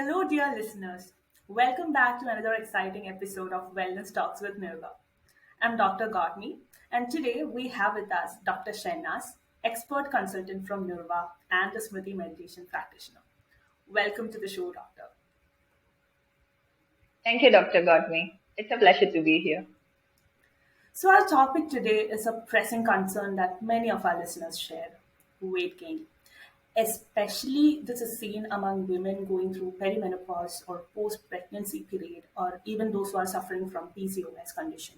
Hello, dear listeners. Welcome back to another exciting episode of Wellness Talks with Nirva. I'm Dr. Gautami, and today we have with us Dr. Shehnaz, expert consultant from Nirva and the Smriti meditation practitioner. Welcome to the show, Doctor. Thank you, Dr. Godme. It's a pleasure to be here. So, our topic today is a pressing concern that many of our listeners share: weight gain. Especially, this is seen among women going through perimenopause or post pregnancy period, or even those who are suffering from PCOS condition.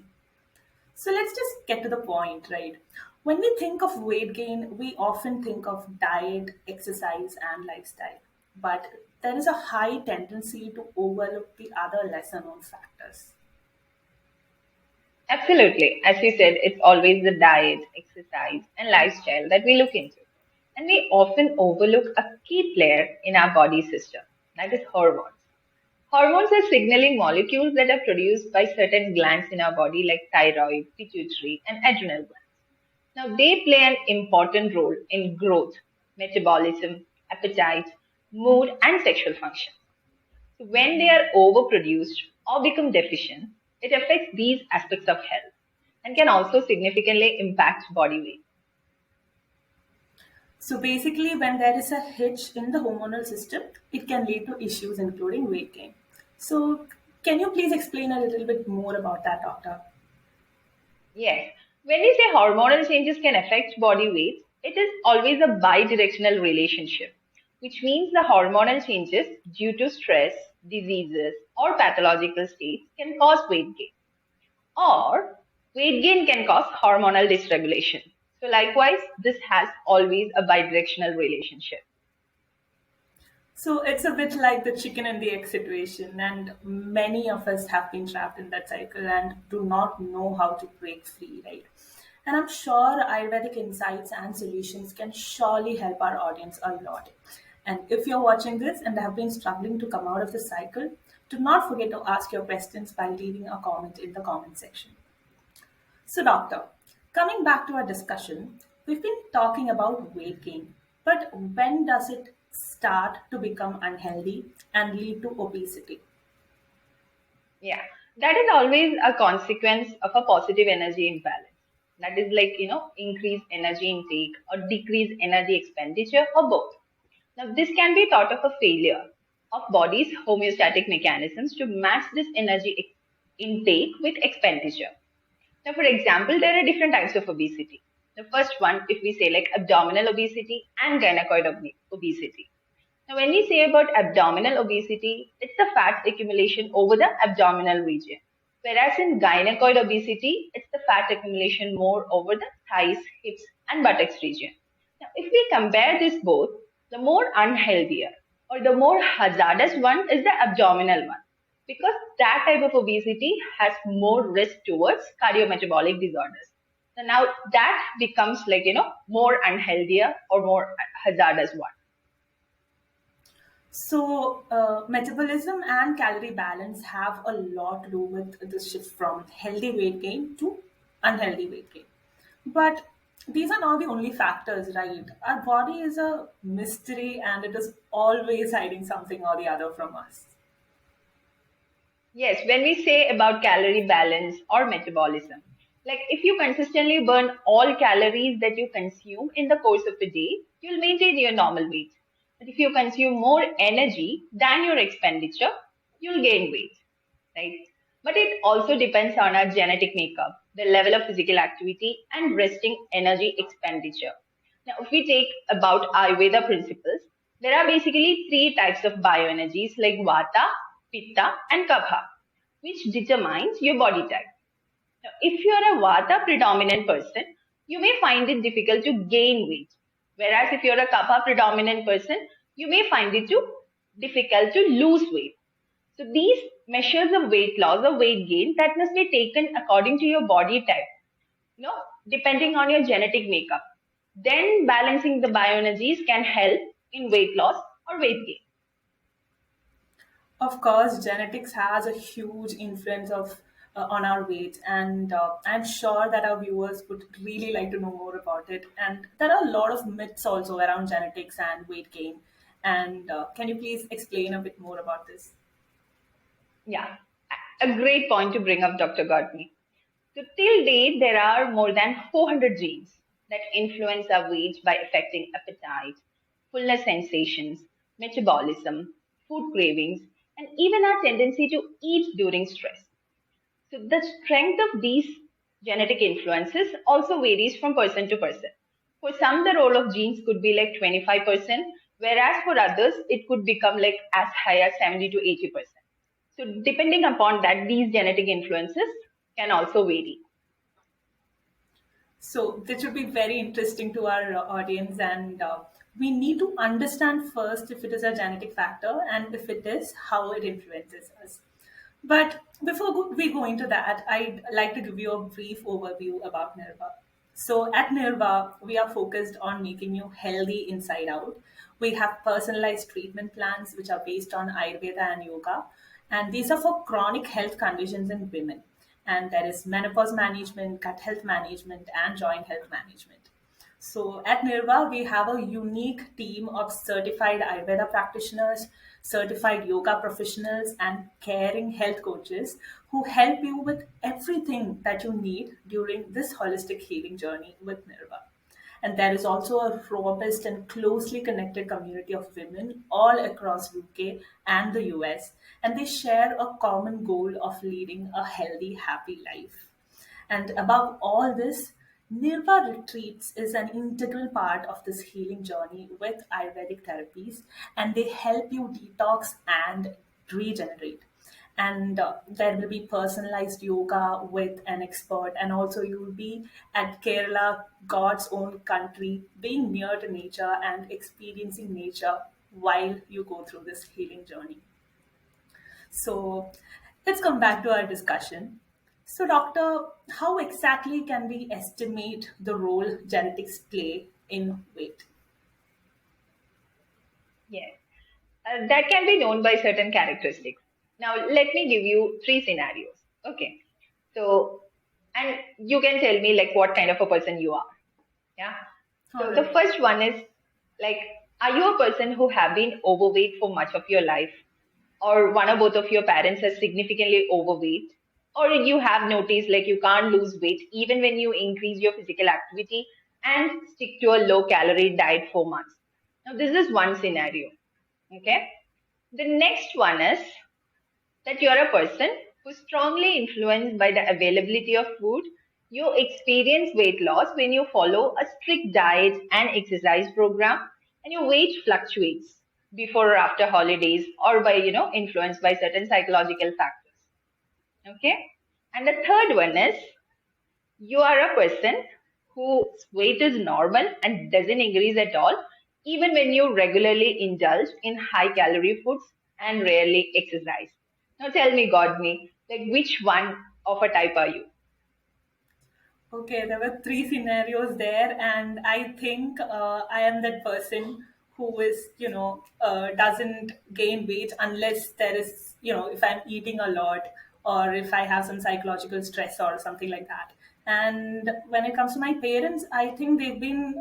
So let's just get to the point, right? When we think of weight gain, we often think of diet, exercise, and lifestyle. But there is a high tendency to overlook the other lesser known factors. Absolutely. As you said, it's always the diet, exercise, and lifestyle that we look into. And we often overlook a key player in our body system, that is hormones. Hormones are signaling molecules that are produced by certain glands in our body, like thyroid, pituitary, and adrenal glands. Now, they play an important role in growth, metabolism, appetite, mood, and sexual function. So when they are overproduced or become deficient, it affects these aspects of health and can also significantly impact body weight. So basically, when there is a hitch in the hormonal system, it can lead to issues including weight gain. So, can you please explain a little bit more about that, doctor? Yes, when we say hormonal changes can affect body weight, it is always a bidirectional relationship, which means the hormonal changes due to stress, diseases, or pathological states can cause weight gain. Or weight gain can cause hormonal dysregulation. So likewise, this has always a bidirectional relationship. So it's a bit like the chicken and the egg situation, and many of us have been trapped in that cycle and do not know how to break free, right? And I'm sure Ayurvedic insights and solutions can surely help our audience a lot. And if you're watching this and have been struggling to come out of the cycle, do not forget to ask your questions by leaving a comment in the comment section. So, doctor, coming back to our discussion, we've been talking about weight gain, but when does it start to become unhealthy and lead to obesity? Yeah, that is always a consequence of a positive energy imbalance. That is like, increased energy intake or decreased energy expenditure or both. Now, this can be thought of a failure of body's homeostatic mechanisms to match this intake with expenditure. Now, for example, there are different types of obesity. The first one, if we say like abdominal obesity and gynecoid obesity. Now, when we say about abdominal obesity, it's the fat accumulation over the abdominal region. Whereas in gynecoid obesity, it's the fat accumulation more over the thighs, hips, and buttocks region. Now, if we compare this both, the more unhealthier or the more hazardous one is the abdominal one because that type of obesity has more risk towards cardiometabolic disorders. So now that becomes like, more unhealthier or more hazardous one. So, metabolism and calorie balance have a lot to do with the shift from healthy weight gain to unhealthy weight gain. But these are not the only factors, right? Our body is a mystery and it is always hiding something or the other from us. Yes, when we say about calorie balance or metabolism, like if you consistently burn all calories that you consume in the course of a day, you'll maintain your normal weight. But if you consume more energy than your expenditure, you'll gain weight, right? But it also depends on our genetic makeup, the level of physical activity, and resting energy expenditure. Now, if we take about Ayurveda principles, there are basically three types of bioenergies like Vata, Pitta, and Kapha, which determines your body type. Now, if you are a Vata predominant person, you may find it difficult to gain weight. Whereas if you're a Kapha predominant person, you may find it too difficult to lose weight. So these measures of weight loss or weight gain that must be taken according to your body type, depending on your genetic makeup. Then balancing the bioenergies can help in weight loss or weight gain. Of course, genetics has a huge influence of on our weight, and I'm sure that our viewers would really like to know more about it. And there are a lot of myths also around genetics and weight gain. And can you please explain a bit more about this? Yeah, a great point to bring up, Dr. Godney. So, till date, there are more than 400 genes that influence our weight by affecting appetite, fullness sensations, metabolism, food cravings, and even our tendency to eat during stress. So, the strength of these genetic influences also varies from person to person. For some, the role of genes could be like 25%, whereas for others, it could become like as high as 70 to 80%. So, depending upon that, these genetic influences can also vary. So this should be very interesting to our audience, and we need to understand first if it is a genetic factor, and if it is, how it influences us. But before we go into that, I'd like to give you a brief overview about Nirva. So at Nirva, we are focused on making you healthy inside out. We have personalized treatment plans which are based on Ayurveda and Yoga, and these are for chronic health conditions in women. And there is menopause management, gut health management, and joint health management. So at Nirva, we have a unique team of certified Ayurveda practitioners, certified yoga professionals, and caring health coaches who help you with everything that you need during this holistic healing journey with Nirva. And there is also a robust and closely connected community of women all across UK and the US, and they share a common goal of leading a healthy, happy life. And above all this, Nirva retreats is an integral part of this healing journey with Ayurvedic therapies, and they help you detox and regenerate. And there will be personalized yoga with an expert, and also you will be at Kerala, God's own country, being near to nature and experiencing nature while you go through this healing journey. So let's come back to our discussion. So, doctor, how exactly can we estimate the role genetics play in weight? Yes. That can be known by certain characteristics. Now, let me give you three scenarios. Okay. So, and you can tell me like what kind of a person you are. Yeah. All So, the right. first one is like, are you a person who have been overweight for much of your life? Or one or both of your parents are significantly overweight? Or you have noticed like you can't lose weight even when you increase your physical activity and stick to a low calorie diet for months? Now, this is one scenario. Okay. The next one is that you're a person who's strongly influenced by the availability of food. You experience weight loss when you follow a strict diet and exercise program, and your weight fluctuates before or after holidays or by, influenced by certain psychological factors. Okay. And the third one is you are a person whose weight is normal and doesn't increase at all, even when you regularly indulge in high calorie foods and rarely exercise. Now tell me, Godme, like which one of a type are you? Okay, there were three scenarios there, and I think I am that person who is, doesn't gain weight unless there is, if I'm eating a lot or if I have some psychological stress or something like that. And when it comes to my parents, I think they've been,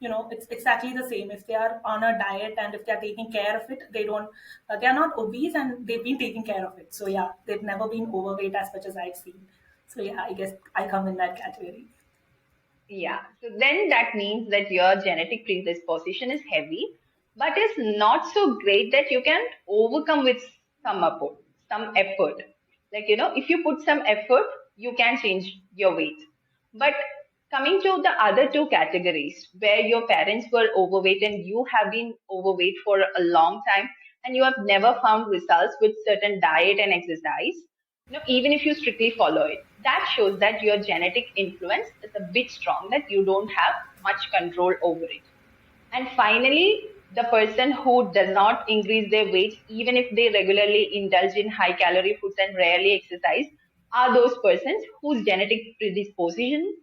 it's exactly the same. If they are on a diet and if they are taking care of it, they are not obese and they've been taking care of it. So yeah, they've never been overweight as much as I've seen. So yeah, I guess I come in that category. Yeah, so then that means that your genetic predisposition is heavy, but is not so great that you can overcome with some effort. Like, if you put some effort, you can change your weight. But coming to the other two categories where your parents were overweight and you have been overweight for a long time and you have never found results with certain diet and exercise, even if you strictly follow it, that shows that your genetic influence is a bit strong, that you don't have much control over it. And finally, the person who does not increase their weight, even if they regularly indulge in high calorie foods and rarely exercise, are those persons whose genetic predisposition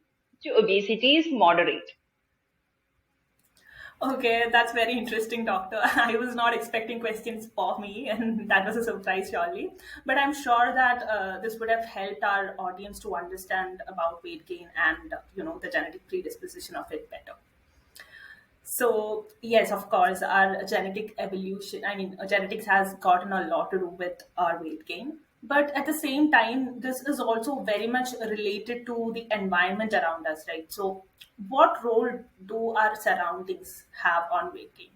to obesity is moderate. Okay, that's very interesting, doctor. I was not expecting questions for me, and that was a surprise, surely. But I'm sure that this would have helped our audience to understand about weight gain and the genetic predisposition of it better. So yes, of course, our genetic evolution. I mean, genetics has gotten a lot to do with our weight gain. But at the same time, this is also very much related to the environment around us, right? So, what role do our surroundings have on weight gain?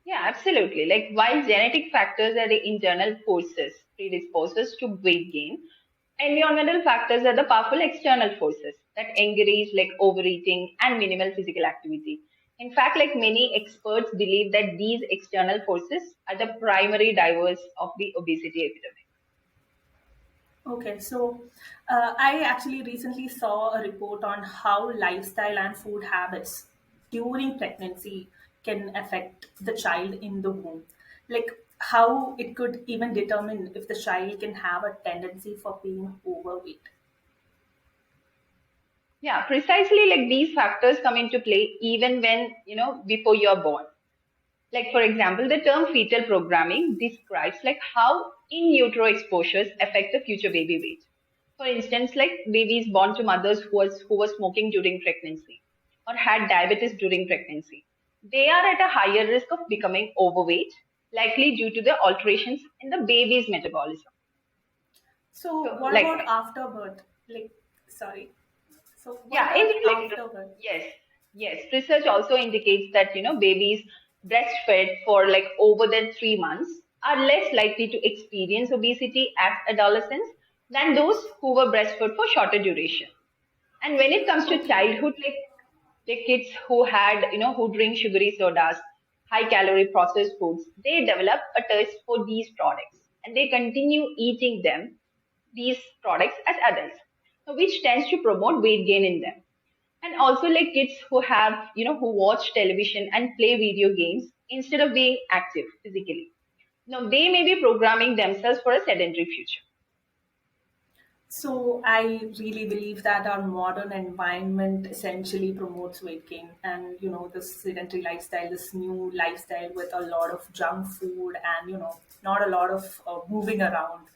Yeah, absolutely. Like while genetic factors are the internal forces predisposes to weight gain, environmental factors are the powerful external forces that encourage like overeating and minimal physical activity. In fact, like many experts believe that these external forces are the primary drivers of the obesity epidemic. Okay, so I actually recently saw a report on how lifestyle and food habits during pregnancy can affect the child in the womb. Like how it could even determine if the child can have a tendency for being overweight. Yeah, precisely like these factors come into play even when, before you're born. Like for example, the term fetal programming describes like how in utero exposures affect the future baby weight. For instance, like babies born to mothers who were smoking during pregnancy or had diabetes during pregnancy, they are at a higher risk of becoming overweight, likely due to the alterations in the baby's metabolism. So So what like about after birth? Like, sorry. So what yeah, about indeed, like after birth? yes, yes. Research also indicates that babies breastfed for like over than 3 months are less likely to experience obesity at adolescence than those who were breastfed for shorter duration. And when it comes to Okay. childhood, like the kids who had who drink sugary sodas, high calorie processed foods, they develop a taste for these products and they continue eating these products as adults, so which tends to promote weight gain in them. And also like kids who have who watch television and play video games instead of being active physically, now they may be programming themselves for a sedentary future. So I really believe that our modern environment essentially promotes weight gain, and this sedentary lifestyle, this new lifestyle with a lot of junk food, and not a lot of moving around.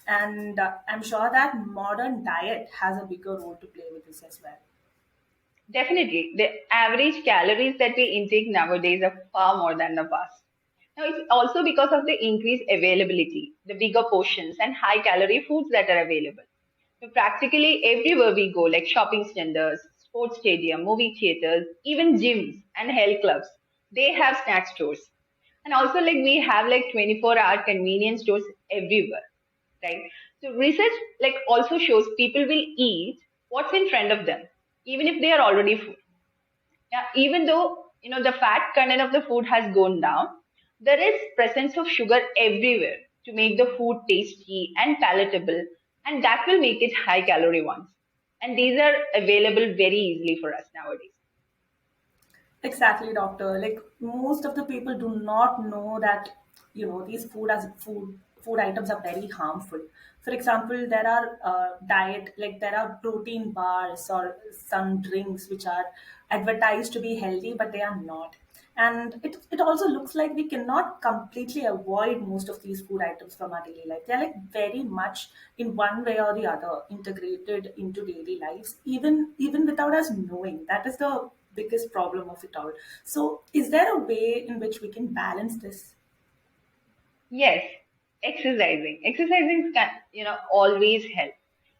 And I'm sure that modern diet has a bigger role to play with this as well. Definitely the average calories that we intake nowadays are far more than the past. Now it's also because of the increased availability, the bigger portions and high calorie foods that are available. So practically everywhere we go, like shopping centers, sports stadium, movie theaters, even gyms and health clubs, they have snack stores. And also like we have like 24-hour convenience stores everywhere, right? So research like also shows people will eat what's in front of them, even if they are already full. Yeah, even though the fat content of the food has gone down, there is presence of sugar everywhere to make the food tasty and palatable, and that will make it high calorie ones. And these are available very easily for us nowadays. Exactly, doctor. Like most of the people do not know that these food items are very harmful. For example, there are diet like there are protein bars or some drinks which are advertised to be healthy, but they are not. And it also looks like we cannot completely avoid most of these food items from our daily life. They're like very much in one way or the other integrated into daily lives, even without us knowing. That is the biggest problem of it all. So, is there a way in which we can balance this? Yes, exercising. Exercising can, always help.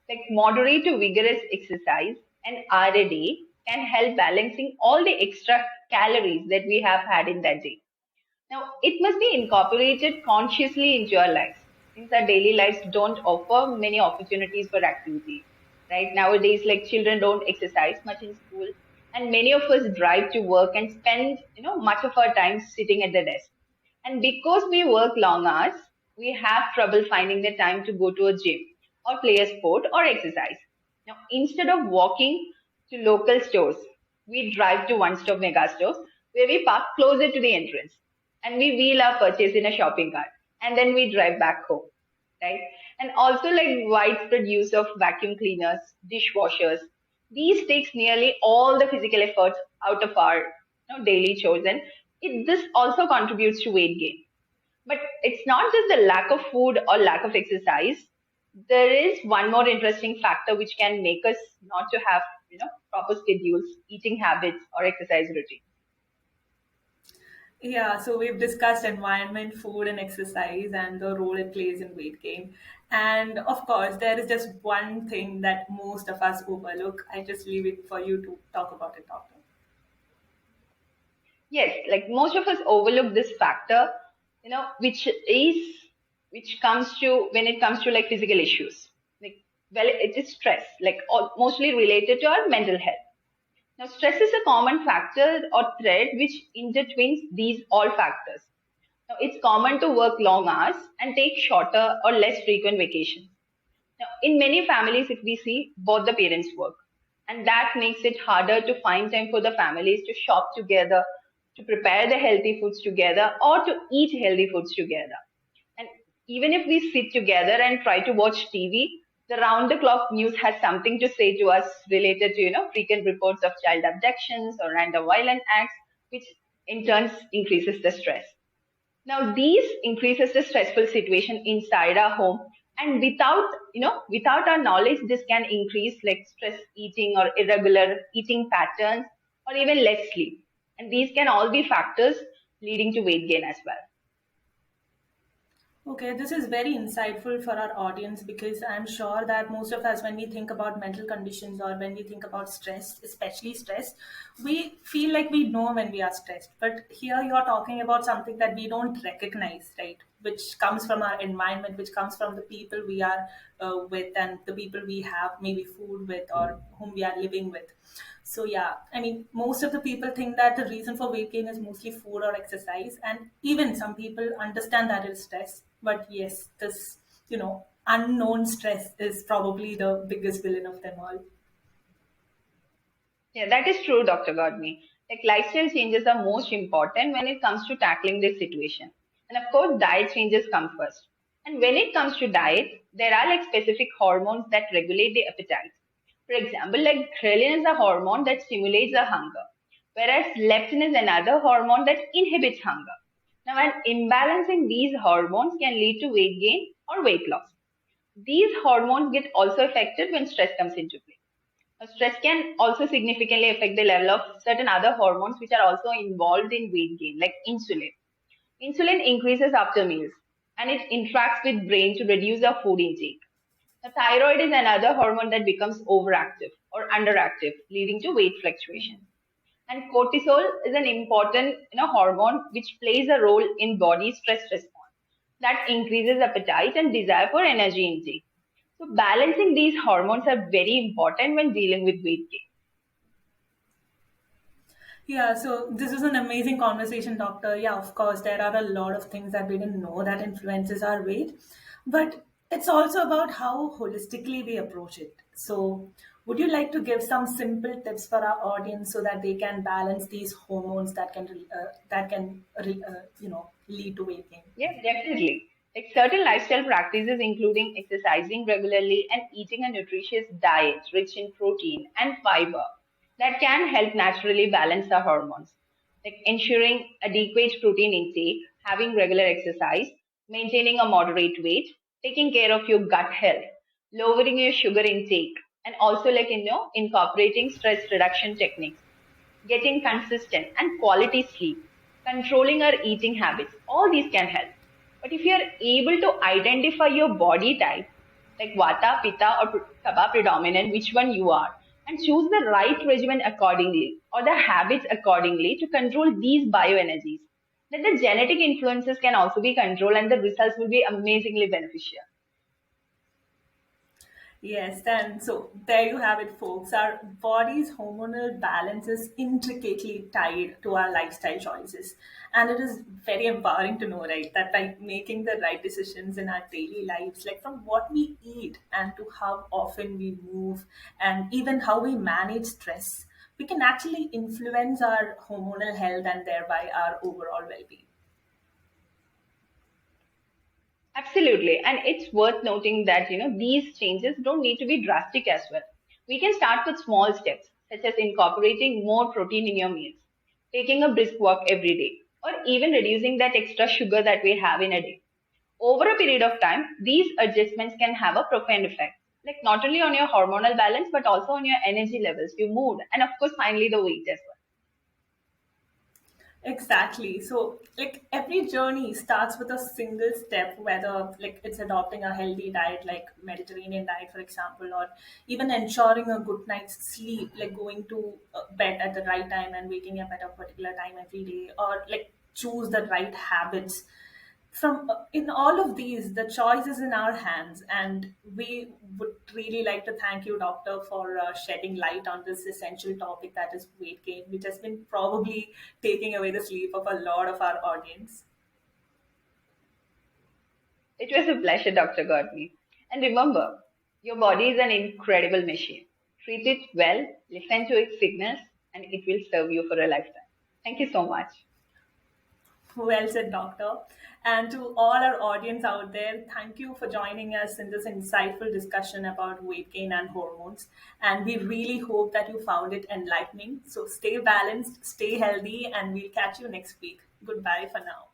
Like moderate to vigorous exercise an hour a day can help balancing all the extra calories that we have had in that day. Now, it must be incorporated consciously into our lives, since our daily lives don't offer many opportunities for activity. Right nowadays, like children don't exercise much in school, and many of us drive to work and spend, much of our time sitting at the desk. And because we work long hours, we have trouble finding the time to go to a gym or play a sport or exercise. Now, instead of walking to local stores, we drive to one-stop mega stores where we park closer to the entrance and we wheel our purchase in a shopping cart and then we drive back home, right? And also like widespread use of vacuum cleaners, dishwashers. These takes nearly all the physical effort out of our daily chores, and this also contributes to weight gain. But it's not just the lack of food or lack of exercise. There is one more interesting factor which can make us not to have proper schedules, eating habits, or exercise routine. Yeah, so we've discussed environment, food, and exercise and the role it plays in weight gain. And of course, there is just one thing that most of us overlook. I just leave it for you to talk about it, Doctor. Yes, like most of us overlook this factor, which comes to when it comes to like physical issues. Like, well, it is stress, like mostly related to our mental health. Now, stress is a common factor or thread which intertwines these all factors. Now, it's common to work long hours and take shorter or less frequent vacations. Now, in many families, if we see, both the parents work, and that makes it harder to find time for the families to shop together, to prepare the healthy foods together, or to eat healthy foods together. And even if we sit together and try to watch TV, the round the clock news has something to say to us related to, frequent reports of child abductions or random violent acts, which in turn increases the stress. Now, these increases the stressful situation inside our home, and without our knowledge, this can increase like stress eating or irregular eating patterns, or even less sleep. And these can all be factors leading to weight gain as well. Okay, this is very insightful for our audience because I'm sure that most of us, when we think about mental conditions or when we think about stress, especially stress, we feel like we know when we are stressed. But here you're talking about something that we don't recognize, right? Which comes from our environment, which comes from the people we are with and the people we have maybe food with or whom we are living with. So yeah, I mean, most of the people think that the reason for weight gain is mostly food or exercise, and even some people understand that it's stress. But yes, this unknown stress is probably the biggest villain of them all. Yeah, that is true, Dr. Godme. Like lifestyle changes are most important when it comes to tackling this situation. And of course, diet changes come first. And when it comes to diet, there are like specific hormones that regulate the appetite. For example, like ghrelin is a hormone that stimulates the hunger, whereas leptin is another hormone that inhibits hunger. Now, an imbalance in these hormones can lead to weight gain or weight loss. These hormones get also affected when stress comes into play. Stress can also significantly affect the level of certain other hormones which are also involved in weight gain, like insulin. Insulin increases after meals and it interacts with brain to reduce the food intake. The thyroid is another hormone that becomes overactive or underactive, leading to weight fluctuation. And cortisol is an important hormone which plays a role in body stress response that increases appetite and desire for energy intake. So balancing these hormones are very important when dealing with weight gain. Yeah, so this is an amazing conversation, Doctor. Yeah, of course, there are a lot of things that we didn't know that influences our weight, but it's also about how holistically we approach it. So, would you like to give some simple tips for our audience so that they can balance these hormones that can lead to weight gain? Yes, definitely. Like certain lifestyle practices, including exercising regularly and eating a nutritious diet rich in protein and fiber, that can help naturally balance the hormones. Like ensuring adequate protein intake, having regular exercise, maintaining a moderate weight, taking care of your gut health, lowering your sugar intake, and also incorporating stress reduction techniques, getting consistent and quality sleep, controlling our eating habits, all these can help. But if you're able to identify your body type, like Vata, Pitta, or Kapha predominant, which one you are, and choose the right regimen accordingly, or the habits accordingly to control these bioenergies, then the genetic influences can also be controlled and the results will be amazingly beneficial. Yes, then so there you have it, folks. Our body's hormonal balance is intricately tied to our lifestyle choices. And it is very empowering to know, right, that by making the right decisions in our daily lives, like from what we eat and to how often we move and even how we manage stress, we can actually influence our hormonal health and thereby our overall well being. Absolutely. And it's worth noting that, these changes don't need to be drastic as well. We can start with small steps, such as incorporating more protein in your meals, taking a brisk walk every day, or even reducing that extra sugar that we have in a day. Over a period of time, these adjustments can have a profound effect, like not only on your hormonal balance, but also on your energy levels, your mood, and of course, finally the weight as well. Exactly. So, like every journey starts with a single step, whether like it's adopting a healthy diet, like Mediterranean diet, for example, or even ensuring a good night's sleep, like going to bed at the right time and waking up at a particular time every day, or like choose the right habits. From in all of these, the choice is in our hands, and we would really like to thank you, doctor, for shedding light on this essential topic that is weight gain, which has been probably taking away the sleep of a lot of our audience. It was a pleasure, Dr. Gautami. And remember, your body is an incredible machine. Treat it well, listen to its signals, and it will serve you for a lifetime. Thank you so much. Well said, doctor. And to all our audience out there, thank you for joining us in this insightful discussion about weight gain and hormones. And we really hope that you found it enlightening. So stay balanced, stay healthy, and we'll catch you next week. Goodbye for now.